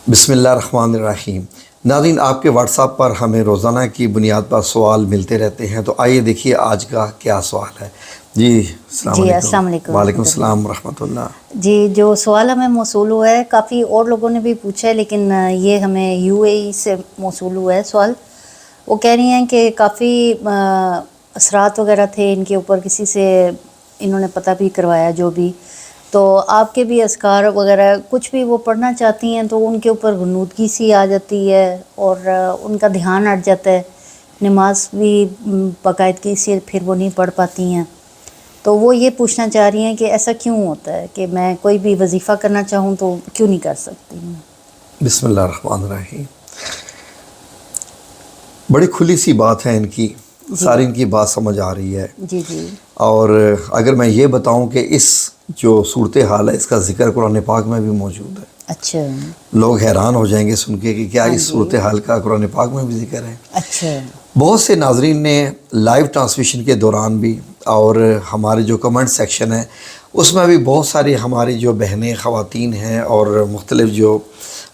بسم اللہ الرحمن الرحیم۔ ناظرین، آپ کے واٹس ایپ پر ہمیں روزانہ کی بنیاد پر سوال ملتے رہتے ہیں، تو آئیے دیکھیے آج کا کیا سوال ہے۔ جی السلام علیکم۔ وعلیکم السلام ورحمۃ اللہ۔ جی، جو سوال ہمیں موصول ہوا ہے کافی اور لوگوں نے بھی پوچھا ہے، لیکن یہ ہمیں UAE سے موصول ہوا ہے سوال۔ وہ کہہ رہی ہیں کہ کافی اثرات وغیرہ تھے ان کے اوپر، کسی سے انہوں نے پتہ بھی کروایا جو بھی، تو آپ کے بھی اذکار وغیرہ کچھ بھی وہ پڑھنا چاہتی ہیں تو ان کے اوپر غنودگی سی آ جاتی ہے اور ان کا دھیان ہٹ جاتا ہے، نماز بھی باقاعدگی سے پھر وہ نہیں پڑھ پاتی ہیں۔ تو وہ یہ پوچھنا چاہ رہی ہیں کہ ایسا کیوں ہوتا ہے کہ میں کوئی بھی وظیفہ کرنا چاہوں تو کیوں نہیں کر سکتی ہوں؟ بسم اللہ الرحمن الرحیم۔ بڑی کھلی سی بات ہے ان کی، ساری ان کی بات سمجھ آ رہی ہے۔ جی جی۔ اور اگر میں یہ بتاؤں کہ اس جو صورتحال ہے اس کا ذکر قرآن پاک میں بھی موجود ہے، اچھا، لوگ حیران ہو جائیں گے سن کے کہ کیا اس صورتحال کا قرآن پاک میں بھی ذکر ہے۔ اچھا۔ بہت سے ناظرین نے لائیو ٹرانسمیشن کے دوران بھی اور ہمارے جو کمنٹ سیکشن ہے اس میں بھی بہت ساری ہماری جو بہنیں خواتین ہیں اور مختلف جو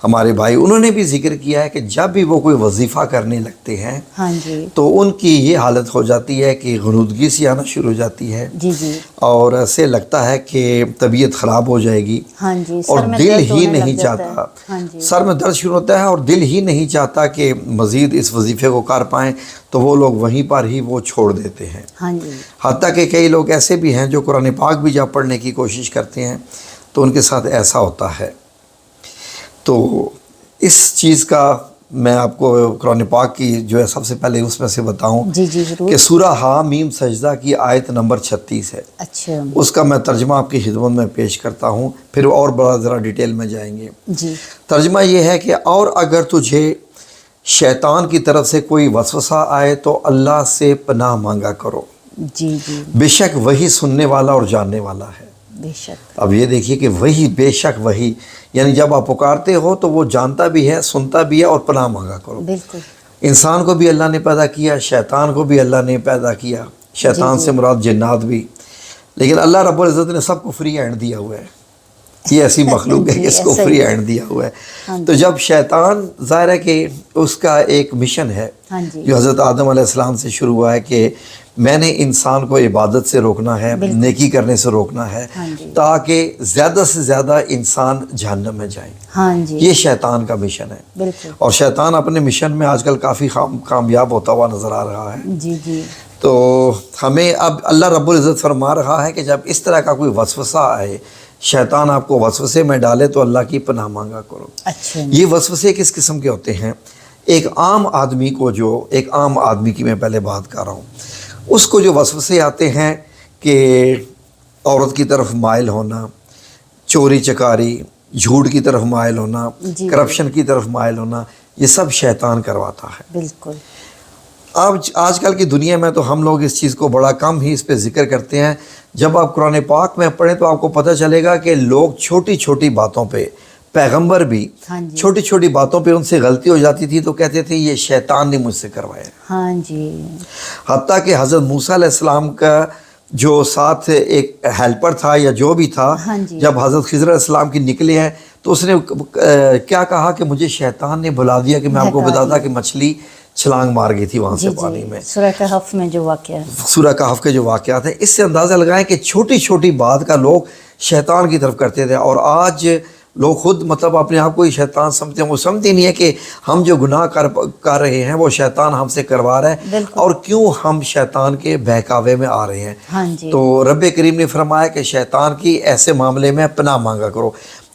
ہمارے بھائی، انہوں نے بھی ذکر کیا ہے کہ جب بھی وہ کوئی وظیفہ کرنے لگتے ہیں ہاں جی، تو ان کی یہ حالت ہو جاتی ہے کہ غنودگی سی آنا شروع ہو جاتی ہے، جی جی، اور ایسے لگتا ہے کہ طبیعت خراب ہو جائے گی، ہاں جی، اور سر میں دل درد ہی ہونے لگ نہیں جاتا ہے۔ چاہتا، ہاں جی، سر میں درد شروع ہوتا ہے اور دل ہی نہیں چاہتا کہ مزید اس وظیفے کو کر پائیں، تو وہ لوگ وہیں پر ہی وہ چھوڑ دیتے ہیں۔ ہاں جی، حتیٰ کہ کئی لوگ ایسے بھی ہیں جو قرآن پاک بھی جب پڑھنے کی کوشش کرتے ہیں تو ان کے ساتھ ایسا ہوتا ہے۔ تو اس چیز کا میں آپ کو قرآن پاک کی جو ہے سب سے پہلے اس میں سے بتاؤں جی جی ضرور۔ کہ سورہ حامیم سجدہ کی آیت نمبر 36 ہے، اچھا، اس کا میں ترجمہ آپ کی خدمت میں پیش کرتا ہوں، پھر اور بڑا ذرا ڈیٹیل میں جائیں گے۔ جی، ترجمہ یہ ہے کہ اور اگر تجھے شیطان کی طرف سے کوئی وسوسہ آئے تو اللہ سے پناہ مانگا کرو، جی جی، بے شک وہی سننے والا اور جاننے والا ہے۔ بے شک، اب یہ دیکھیے کہ وہی، بے شک وہی، یعنی جب آپ پکارتے ہو تو وہ جانتا بھی ہے، سنتا بھی ہے، اور پناہ مانگا کرو۔ بالکل، انسان کو بھی اللہ نے پیدا کیا، شیطان کو بھی اللہ نے پیدا کیا، شیطان سے مراد جنات بھی، لیکن اللہ رب العزت نے سب کو فری ہینڈ دیا ہوا ہے۔ یہ ایسی مخلوق ہے کہ اس کو فری ہینڈ دیا ہوا ہے۔ تو جب شیطان، ظاہر ہے کہ اس کا ایک مشن ہے جو حضرت آدم علیہ السلام سے شروع ہوا ہے کہ میں نے انسان کو عبادت سے روکنا ہے، نیکی کرنے سے روکنا ہے، تاکہ زیادہ سے زیادہ انسان جہنم میں جائیں۔ ہاں جی، یہ شیطان کا مشن ہے، بالکل، اور شیطان اپنے مشن میں آج کل کافی کامیاب ہوتا ہوا نظر آ رہا ہے۔ جی جی، تو ہمیں اب اللہ رب العزت فرما رہا ہے کہ جب اس طرح کا کوئی وسوسہ آئے، شیطان آپ کو وسوسے میں ڈالے، تو اللہ کی پناہ مانگا کرو۔ اچھا، یہ وسوسے کس قسم کے ہوتے ہیں؟ ایک عام آدمی کو، ایک عام آدمی کی میں پہلے بات کر رہا ہوں، اس کو جو وسوسے آتے ہیں کہ عورت کی طرف مائل ہونا، چوری چکاری، جھوٹ کی طرف مائل ہونا، کرپشن کی طرف مائل ہونا، یہ سب شیطان کرواتا ہے۔ بالکل، آج کل کی دنیا میں تو ہم لوگ اس چیز کو بڑا کم ہی اس پہ ذکر کرتے ہیں۔ جب آپ قرآن پاک میں پڑھیں تو آپ کو پتہ چلے گا کہ لوگ چھوٹی چھوٹی باتوں پہ، پیغمبر بھی چھوٹی چھوٹی باتوں پہ ان سے غلطی ہو جاتی تھی تو کہتے تھے یہ شیطان نے مجھ سے کروایا۔ ہاں جی، حتیٰ کہ حضرت موسیٰ علیہ السلام کا جو ساتھ ایک ہیلپر تھا یا جو بھی تھا، جب حضرت خضر علیہ السلام کی نکلے ہیں تو اس نے کیا کہا کہ مجھے شیطان نے بلا دیا کہ میں آپ کو بتاتا کہ مچھلی چھلانگ مار گئی تھی وہاں سے پانی میں۔ سورہ کہف میں جو واقعہ، سورہ کہف کے جو واقعات ہیں، اس سے اندازہ لگائیں کہ چھوٹی چھوٹی بات کا لوگ شیطان کی طرف کرتے تھے، اور آج لوگ خود مطلب اپنے آپ کو ہی شیطان سمجھتے ہیں۔ وہ سمجھتے نہیں ہے کہ ہم جو گناہ کر رہے ہیں وہ شیطان ہم سے کروا رہا ہے، اور کیوں ہم شیطان کے بہکاوے میں آ رہے ہیں۔ تو رب کریم نے فرمایا کہ شیطان کی ایسے معاملے میں پناہ مانگا کرو۔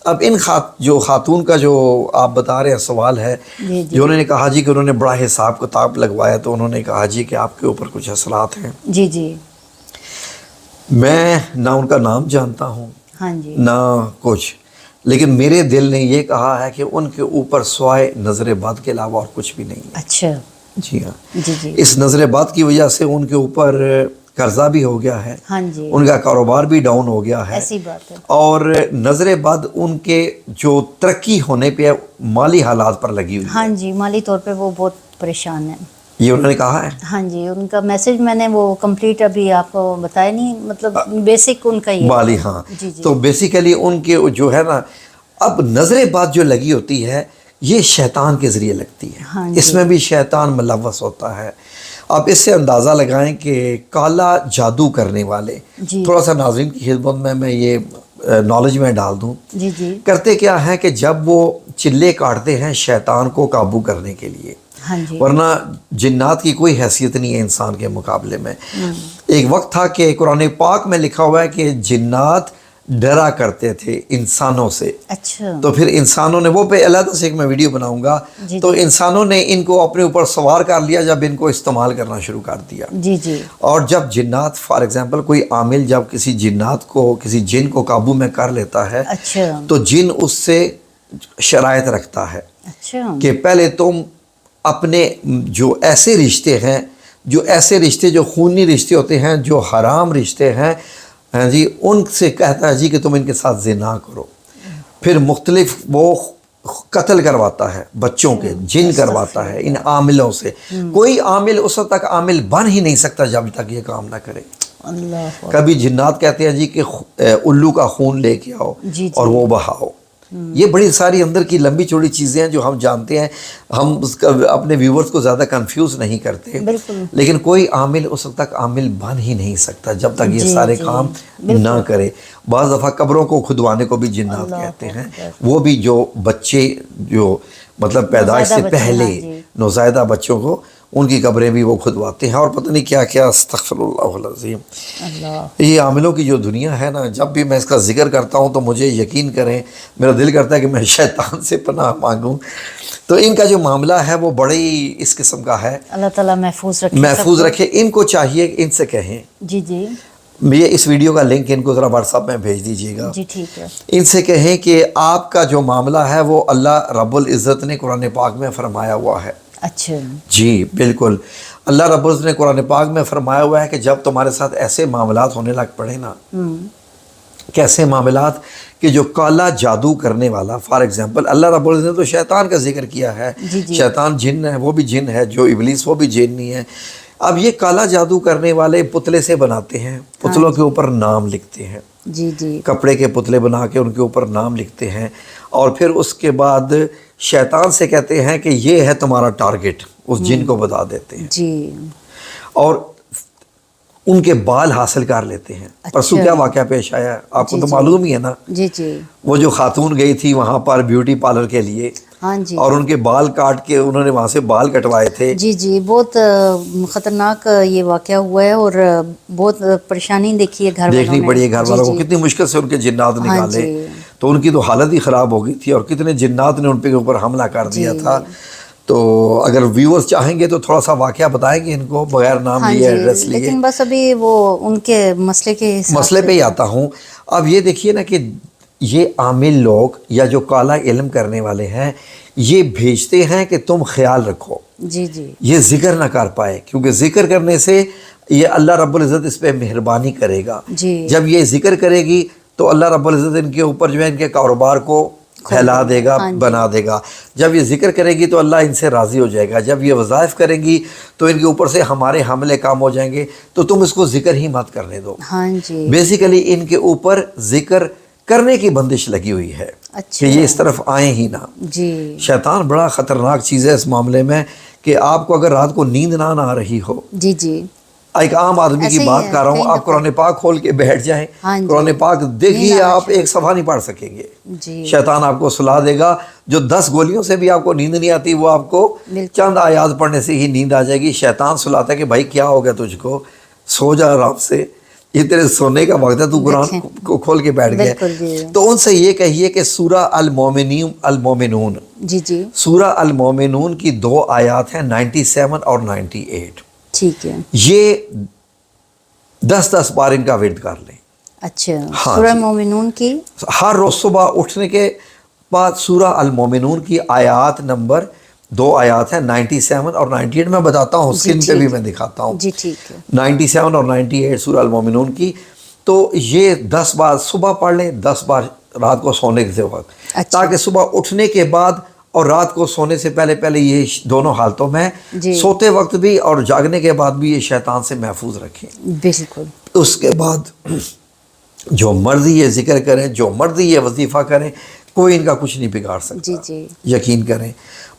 اب ان جو خاتون کا جو آپ بتا رہے ہیں سوال ہے، جو انہوں نے کہا جی کہ انہوں نے بڑا حساب کتاب لگوایا، تو انہوں نے کہا جی کہ آپ کے اوپر کچھ اثرات ہیں۔ جی جی، میں نہ ان کا نام جانتا ہوں، ہاں جی، نہ کچھ، لیکن میرے دل نے یہ کہا ہے کہ ان کے اوپر سوائے نظر بد کے علاوہ اور کچھ بھی نہیں ہے۔ اچھا، جی ہاں، جی جی، اس نظر بد کی وجہ سے ان کے اوپر قرضہ بھی ہو گیا ہے، ہاں جی، ان کا کاروبار بھی ڈاؤن ہو گیا ہے، ایسی بات ہے، اور نظر بد ان کے جو ترقی ہونے پہ مالی حالات پر لگی ہوئی ہے۔ ہاں جی، مالی طور پہ وہ بہت پریشان ہیں۔ یہ انہوں نے کہا ہے؟ ہاں جی، ان کا میسج میں نے وہ کمپلیٹ ابھی آپ کو بتایا نہیں، مطلب بیسک ان کا یہ مالی، ہاں، جی جی، تو بیسیکلی ان کے جو ہے نا، اب نظر بد جو لگی ہوتی ہے یہ شیطان کے ذریعے لگتی ہے. ہاں جی. اس میں بھی شیطان ملوث ہوتا ہے. آپ اس سے اندازہ لگائیں کہ کالا جادو کرنے والے, جی. تھوڑا سا ناظرین کی خدمت میں یہ نالج میں ڈال دوں, جی جی. کرتے کیا ہے کہ جب وہ چلے کاٹتے ہیں شیطان کو قابو کرنے کے لیے, ہاں جی. ورنہ جنات کی کوئی حیثیت نہیں ہے انسان کے مقابلے میں. ایک وقت تھا کہ قرآن پاک میں لکھا ہوا ہے کہ جنات ڈرا کرتے تھے انسانوں سے. اچھا. تو پھر انسانوں نے, وہ پہ علیحدہ سے ایک میں ویڈیو بناؤں گا, جی تو جی. انسانوں نے ان کو اپنے اوپر سوار کر لیا جب ان کو استعمال کرنا شروع کر دیا. جی جی. اور جب جنات, فار ایگزامپل کوئی عامل جب کسی جنات کو, کسی جن کو قابو میں کر لیتا ہے, اچھا. تو جن اس سے شرائط رکھتا ہے اچھا. کہ پہلے تم اپنے جو ایسے رشتے ہیں, جو خونی رشتے ہوتے ہیں, جو حرام رشتے ہیں, ہاں جی, ان سے کہتا ہے جی کہ تم ان کے ساتھ زنا کرو. پھر مختلف وہ قتل کرواتا ہے بچوں کے, جن کرواتا ہے ان عاملوں سے. کوئی عامل اس وقت تک عامل بن ہی نہیں سکتا جب تک یہ کام نہ کرے. اللہ. کبھی جنات کہتے ہیں جی کہ الو کا خون لے کے آؤ جی. اور وہ بہاؤ. یہ بڑی ساری اندر کی لمبی چوڑی چیزیں ہیں جو ہم جانتے ہیں, ہم اپنے ویورز کو زیادہ کنفیوز نہیں کرتے. بالکل. لیکن کوئی عامل اس وقت تک عامل بن ہی نہیں سکتا جب تک یہ جی سارے جی. کام بالکل. نہ کرے. بعض دفعہ قبروں کو کھدوانے کو بھی جنات اللہ کہتے ہیں. اکبر. وہ بھی جو بچے, جو مطلب پیدائش سے نوزائیدہ بچے, پہلے ہاں جی. نوزائیدہ بچوں کو, ان کی قبریں بھی وہ کھدواتے ہیں, اور پتہ نہیں کیا کیا. استغفر اللہ العظیم. اللہ. یہ عاملوں کی جو دنیا ہے نا, جب بھی میں اس کا ذکر کرتا ہوں تو مجھے یقین کریں, میرا دل کرتا ہے کہ میں شیطان سے پناہ مانگوں. تو ان کا جو معاملہ ہے وہ بڑی اس قسم کا ہے. اللہ تعالیٰ محفوظ رکھے. محفوظ رکھے. ان کو چاہیے کہ ان سے کہیں, جی جی. یہ اس ویڈیو کا لنک ان کو ذرا واٹس ایپ میں بھیج دیجیے گا. جی ٹھیک ہے. ان سے کہیں کہ آپ کا جو معاملہ ہے وہ اللہ رب العزت نے قرآن پاک میں فرمایا ہوا ہے. اچھا. جی بالکل. اللہ رب العزت نے قرآن پاک میں فرمایا ہوا ہے کہ جب تمہارے ساتھ ایسے معاملات ہونے لگ پڑے نا, کیسے معاملات کہ جو کالا جادو کرنے والا, فار ایگزامپل اللہ رب العزت نے تو شیطان کا ذکر کیا ہے. جی جی. شیطان جن ہے, وہ بھی جن ہے, جو ابلیس وہ بھی جنی ہے. اب یہ کالا جادو کرنے والے پتلے سے بناتے ہیں, پتلوں کے اوپر نام لکھتے ہیں. جی جی. کپڑے کے پتلے بنا کے ان کے اوپر نام لکھتے ہیں, اور پھر اس کے بعد شیطان سے کہتے ہیں کہ یہ ہے تمہارا ٹارگٹ, اس جن کو بتا دیتے ہیں. جی. اور ان کے بال حاصل کر لیتے ہیں. پرسوں کیا واقعہ پیش آیا آپ کو تو معلوم ہی ہے نا, جی جی. وہ جو خاتون گئی تھی وہاں پر بیوٹی پارلر کے لیے, ہاں جی. اور ان کے بال کاٹ کے انہوں نے وہاں سے بال کٹوائے تھے. جی جی. بہت خطرناک یہ واقعہ ہوا ہے, اور بہت پریشانی دیکھی ہے گھر والوں نے. دیکھنی پڑی ہے گھر والوں کو, کتنی مشکل سے ان کے جنات نکالے. تو ان کی تو حالت ہی خراب ہو گئی تھی, اور کتنے جنات نے ان پہ اوپر حملہ کر دیا تھا. تو اگر ویورز چاہیں گے تو تھوڑا سا واقعہ بتائیں گے ان کو, بغیر نام لیے, ایڈریس لیے. لیکن بس ابھی وہ ان کے مسئلے کے مسئلے پہ ہی آتا ہوں. اب یہ دیکھیے نا کہ یہ عامل لوگ یا جو کالا علم کرنے والے ہیں, یہ بھیجتے ہیں کہ تم خیال رکھو. جی جی. یہ ذکر نہ کر پائے, کیونکہ ذکر کرنے سے یہ اللہ رب العزت اس پہ مہربانی کرے گا. جی. جب یہ ذکر کرے گی تو اللہ رب العزت ان کے اوپر جو ہے ان کے کاروبار کو پھیلا دے گا, بنا دے گا. جب یہ ذکر کرے گی تو اللہ ان سے راضی ہو جائے گا. جب یہ وظائف کریں گی تو ان کے اوپر سے ہمارے حملے کام ہو جائیں گے. تو تم اس کو ذکر ہی مت کرنے دو. ہاں جی. بیسیکلی ان کے اوپر ذکر کرنے کی بندش لگی ہوئی ہے کہ یہ اس طرف آئیں ہی نہ. جی. شیطان بڑا خطرناک چیز ہے اس معاملے میں, کہ آپ کو اگر رات کو نیند نہ آ رہی ہو, جی جی, ایک عام آدمی کی بات کر رہا ہوں, آپ قرآن پاک کھول کے بیٹھ جائیں, قرآن پاک دیکھیے, آپ ایک صفحہ نہیں پڑھ سکیں گے. شیطان آپ کو سلا دے گا. جو 10 گولیوں سے بھی آپ کو نیند نہیں آتی, وہ آپ کو چند آیات پڑھنے سے ہی نیند آ جائے گی. شیطان سلاتا ہے کہ بھائی کیا ہو گیا تجھ کو, سو جا آرام سے, یہ تیرے سونے کا وقت ہے, تو قرآن کو کھول کے بیٹھ گیا. تو ان سے یہ کہیے کہ سورہ المومنون, جی جی, سورہ المومنون کی 2 آیات ہیں 97 اور 98. ٹھیک ہے. یہ 10 بار ان کا ورد کر لیں. اچھا. سورہ مومنون کی ہر روز صبح اٹھنے کے بعد سورہ المومنون کی آیات نمبر 2 آیات ہیں 97 اور 98. میں بتاتا ہوں, اسکرین پہ بھی میں دکھاتا ہوں. جی ٹھیک ہے. 97 اور 98 سورہ المومنون کی. تو یہ 10 بار صبح پڑھ لیں, 10 بار رات کو سونے کے وقت, تاکہ صبح اٹھنے کے بعد اور رات کو سونے سے پہلے یہ دونوں حالتوں میں, سوتے وقت بھی اور جاگنے کے بعد بھی, یہ شیطان سے محفوظ رکھیں. بالکل. اس کے بعد جو مرضی یہ ذکر کریں, جو مرضی یہ وظیفہ کریں, کوئی ان کا کچھ نہیں بگاڑ سکتا. جی جی. یقین کریں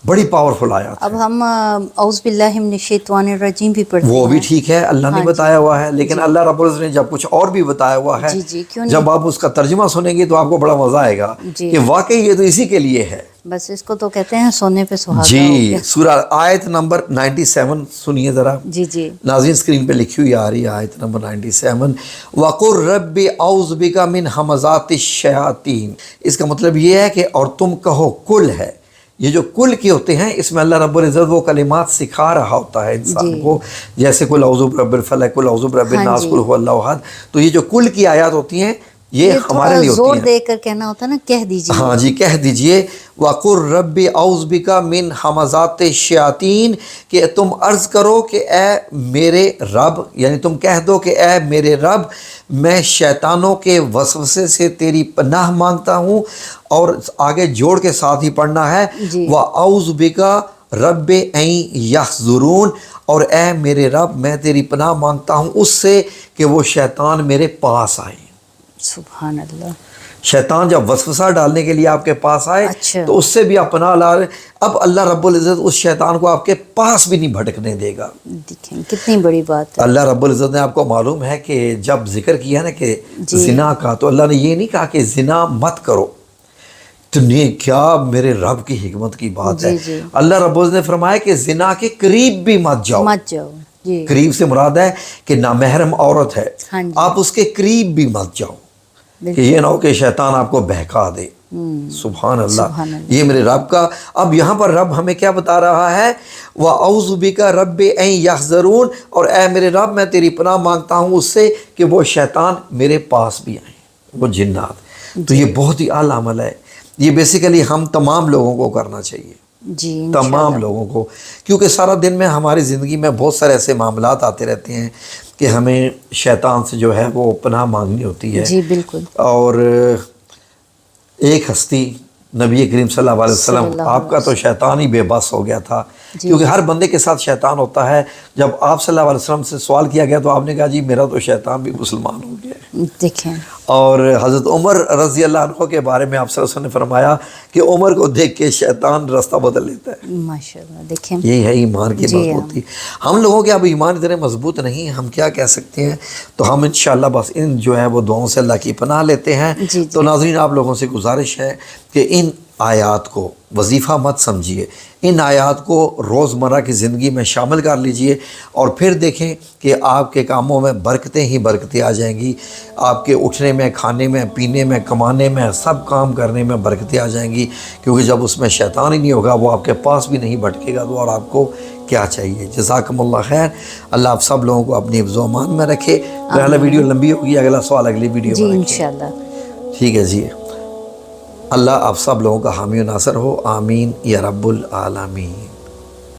بڑی پاورفل آیات اب ہم اعوذ باللہ من الشیطان الرجیم بھی پڑھتے ہیں. وہ بھی ٹھیک ہے, اللہ نے بتایا ہوا ہے, لیکن اللہ رب العزت نے جب کچھ اور بھی بتایا ہوا ہے, جی جی کیوں نہیں. جب آپ اس کا ترجمہ سنیں گے تو آپ کو بڑا مزہ آئے گا کہ واقعی یہ تو اسی کے لیے ہے. بس اس کو تو کہتے ہیں سونے پہ سہاگا. جی, سورہ آیت نمبر 97 سنیے ذرا. جی جی. ناظرین اسکرین پہ لکھی ہوئی آ رہی ہے آیت نمبر 97. وَقُلْ رَبِّ أَعُوذُ بِكَ مِنْ ہَمَزَاتِ الشَّيَاطِينِ. اس کا مطلب یہ ہے کہ اور تم کہو کل ہے. یہ جو کل کے ہوتے ہیں اس میں اللہ رب العزت وہ کلمات سکھا رہا ہوتا ہے انسان کو, جیسے قل اعوذ برب الفلق, قل اعوذ برب الناس, قل هو اللہ احد. تو یہ جو کل کی آیات ہوتی ہیں یہ ہمارے لیے ہوتی ہیں. زور دے کر کہنا ہوتا ہے نا, کہہ دیجیے. ہاں جی, کہہ دیجئے. وَقُلْ رَبِّ أَعُوذُ بِكَ مِنْ ہَمَزَاتِ الشَّيَاطِينِ, کہ تم عرض کرو کہ اے میرے رب, یعنی تم کہہ دو کہ اے میرے رب میں شیطانوں کے وسوسے سے تیری پناہ مانگتا ہوں. اور آگے جوڑ کے ساتھ ہی پڑھنا ہے وَأَعُوذُ بِكَ رَبِّ أَن يَحْضُرُونَ, اور اے میرے رب میں تیری پناہ مانگتا ہوں اس سے کہ وہ شیطان میرے پاس آئیں. سبحان اللہ. شیطان جب وسوسہ ڈالنے کے لیے آپ کے پاس آئے تو اس سے بھی آپ پناہ لا رہے. اب اللہ رب العزت اس شیطان کو آپ کے پاس بھی نہیں بھٹکنے دے گا. دیکھیں کتنی بڑی بات ہے. اللہ رب العزت نے آپ کو معلوم ہے کہ جب ذکر کیا نا کہ زنا کا, تو اللہ نے یہ نہیں کہا کہ زنا مت کرو. تو نہیں, کیا میرے رب کی حکمت کی بات ہے. اللہ رب العزت نے فرمایا کہ زنا کے قریب بھی مت جاؤ. مت جاؤ. قریب سے مراد ہے کہ نامحرم عورت ہے, آپ اس کے قریب بھی مت جاؤ, کہ یہ نہ ہو کہ شیطان آپ کو بہکا دے. سبحان اللہ. یہ میرے رب کا. اب یہاں پر رب ہمیں کیا بتا رہا ہے, وَأَعُوذُ بِكَ رَبِّ أَن يَحْضُرُونَ, اور اے میرے رب میں تیری پناہ مانگتا ہوں اس سے کہ وہ شیطان میرے پاس بھی آئیں, وہ جنات. تو یہ بہت ہی اعلیٰ عمل ہے. یہ بیسیکلی ہم تمام لوگوں کو کرنا چاہیے. جی تمام لوگوں کو, کیونکہ سارا دن میں ہماری زندگی میں بہت سارے ایسے معاملات آتے رہتے ہیں کہ ہمیں شیطان سے جو ہے وہ پناہ مانگنی ہوتی ہے. جی بالکل. اور ایک ہستی نبی کریم صلی اللہ علیہ وسلم, آپ کا تو شیطان ہی بے بس ہو گیا تھا, کیونکہ ہر بندے کے ساتھ شیطان ہوتا ہے. جب آپ صلی اللہ علیہ وسلم سے سوال کیا گیا تو آپ نے کہا جی میرا تو شیطان بھی مسلمان ہو گیا. دیکھیں. اور حضرت عمر رضی اللہ عنہ کے بارے میں آپ صلی اللہ علیہ وسلم نے فرمایا کہ عمر کو دیکھ کے شیطان راستہ بدل لیتا ہے. ماشاءاللہ. دیکھیں یہی ہے ایمان کی مضبوطی. ہم لوگوں کے اب ایمان اتنے مضبوط نہیں, ہم کیا کہہ سکتے ہیں. تو ہم انشاءاللہ بس ان جو ہے وہ دعاؤں سے اللہ کی پناہ لیتے ہیں. تو ناظرین آپ لوگوں سے گزارش ہے کہ ان آیات کو وظیفہ مت سمجھیے, ان آیات کو روزمرہ کی زندگی میں شامل کر لیجئے, اور پھر دیکھیں کہ آپ کے کاموں میں برکتیں ہی برکتیں آ جائیں گی. آپ کے اٹھنے میں, کھانے میں, پینے میں, کمانے میں, سب کام کرنے میں برکتیں آ جائیں گی, کیونکہ جب اس میں شیطان ہی نہیں ہوگا وہ آپ کے پاس بھی نہیں بھٹکے گا. تو اور آپ کو کیا چاہیے. جزاکم اللہ خیر. اللہ آپ سب لوگوں کو اپنی حفظ و امان میں رکھے. پہلا ویڈیو لمبی ہوگی, اگلا سوال اگلی ویڈیو میں رکھیں انشاءاللہ. ٹھیک ہے جی. اللہ آپ سب لوگوں کا حامی و ناصر ہو. آمین یا رب العالمین.